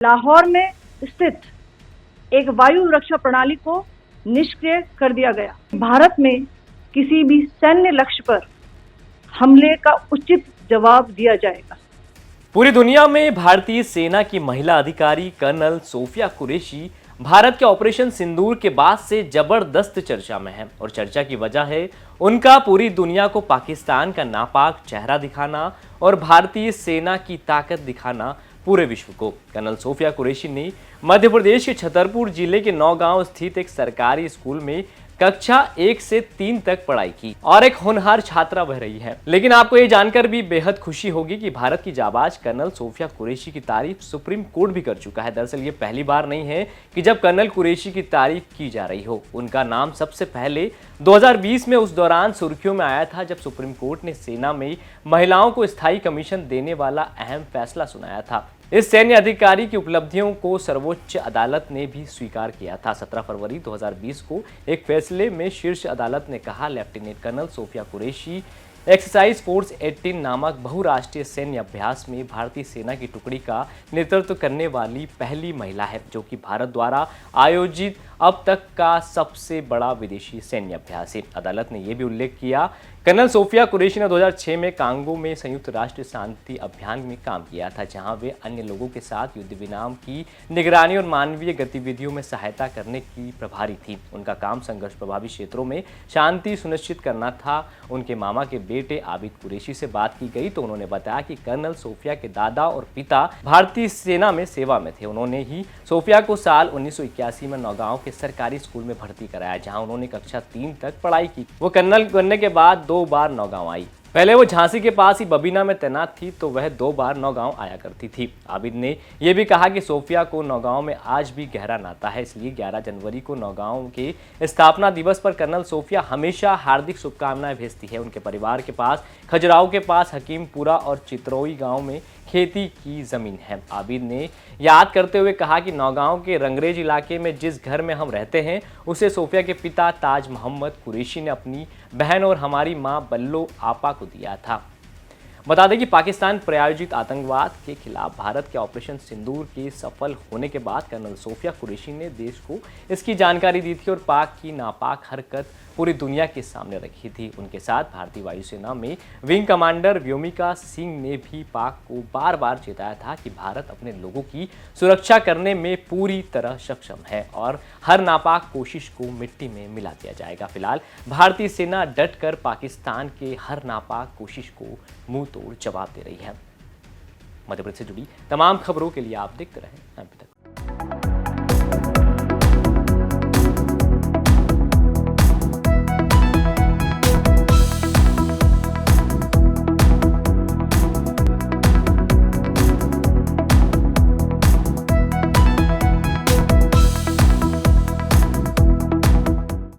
लाहौर में स्थित एक वायु रक्षा प्रणाली को निष्क्रिय कर दिया गया। भारत में किसी भी सैन्य लक्ष्य पर हमले का उचित जवाब दिया जाएगा। पूरी दुनिया में भारतीय सेना की महिला अधिकारी कर्नल सोफिया कुरैशी भारत के ऑपरेशन सिंदूर के बाद से जबरदस्त चर्चा में है और चर्चा की वजह है उनका पूरी दुनिया को पाकिस्तान का नापाक चेहरा दिखाना और भारतीय सेना की ताकत दिखाना पूरे विश्व को। कर्नल सोफिया कुरैशी ने मध्य प्रदेश के छतरपुर जिले के नौगांव स्थित एक सरकारी स्कूल में कक्षा 1 से 3 तक पढ़ाई की और एक होनहार छात्रा बह रही है। लेकिन आपको ये जानकर भी बेहद खुशी होगी कि भारत की जाबाज कर्नल सोफिया कुरैशी की तारीफ सुप्रीम कोर्ट भी कर चुका है। दरअसल ये पहली बार नहीं है कि जब कर्नल कुरैशी की तारीफ की जा रही हो। उनका नाम सबसे पहले 2020 में उस दौरान सुर्खियों में आया था जब सुप्रीम कोर्ट ने सेना में महिलाओं को स्थायी कमीशन देने वाला अहम फैसला सुनाया था। इस सैन्य अधिकारी की उपलब्धियों को सर्वोच्च अदालत ने भी स्वीकार किया था। 17 फरवरी 2020 को एक फैसले में शीर्ष अदालत ने कहा, lieutenant colonel Sofiya Qureshi exercise force 18 नामक बहुराष्ट्रीय सैन्य अभ्यास में भारतीय सेना की टुकड़ी का नेतृत्व करने वाली पहली महिला है, जो कि भारत द्वारा आयोजित अब तक का सबसे बड़ा विदेशी सैन्य अभ्यास है। अदालत ने यह भी उल्लेख किया, कर्नल सोफिया कुरैशी ने 2006 में कांगो में संयुक्त राष्ट्र शांति अभियान में काम किया था, जहां वे अन्य लोगों के साथ युद्ध विराम की निगरानी और मानवीय गतिविधियों में सहायता करने की प्रभारी थी। उनका काम संघर्ष प्रभावित क्षेत्रों में शांति सुनिश्चित करना था। उनके मामा के बेटे आबिद कुरैशी से बात की गई तो उन्होंने बताया कि कर्नल सोफिया के दादा और पिता भारतीय सेना में सेवा में थे। उन्होंने ही सोफिया को साल 1981 में नौगांव के सरकारी स्कूल में भर्ती कराया, जहां उन्होंने कक्षा 3 तक पढ़ाई की। वो कर्नल बनने के बाद 2 बार नौगांव आई। पहले वो झांसी के पास ही बबीना में तैनात थी, तो वह 2 बार नौगांव आया करती थी। आबिद ने यह भी कहा कि सोफिया को नौगांव में आज भी गहरा नाता है, इसलिए 11 जनवरी को नौगांव के स्थापना दिवस पर कर्नल सोफिया हमेशा हार्दिक शुभकामनाएं भेजती है। उनके परिवार के पास खजुराहो के पास हकीमपुरा और चित्रोई गांव में खेती की जमीन है। आबिद ने याद करते हुए कहा कि नौगांव के रंगरेज इलाके में जिस घर में हम रहते हैं उसे सोफिया के पिता ताज मोहम्मद कुरैशी ने अपनी बहन और हमारी मां बल्लो आपा को दिया था। बता दें कि पाकिस्तान प्रायोजित आतंकवाद के खिलाफ भारत के ऑपरेशन सिंदूर के सफल होने के बाद कर्नल सोफिया कुरैशी ने देश को इसकी जानकारी दी थी और पाक की नापाक हरकत पूरी दुनिया के सामने रखी थी। उनके साथ भारतीय वायुसेना में विंग कमांडर व्योमिका सिंह ने भी पाक को बार बार चेताया था कि भारत अपने लोगों की सुरक्षा करने में पूरी तरह सक्षम है और हर नापाक कोशिश को मिट्टी में मिला दिया जाएगा। फिलहाल भारतीय सेना डटकर पाकिस्तान के हर नापाक कोशिश को मुंह तोड़ जवाब दे रही है। मध्य प्रदेश से जुड़ी तमाम खबरों के लिए आप देखते रहें अभी तक।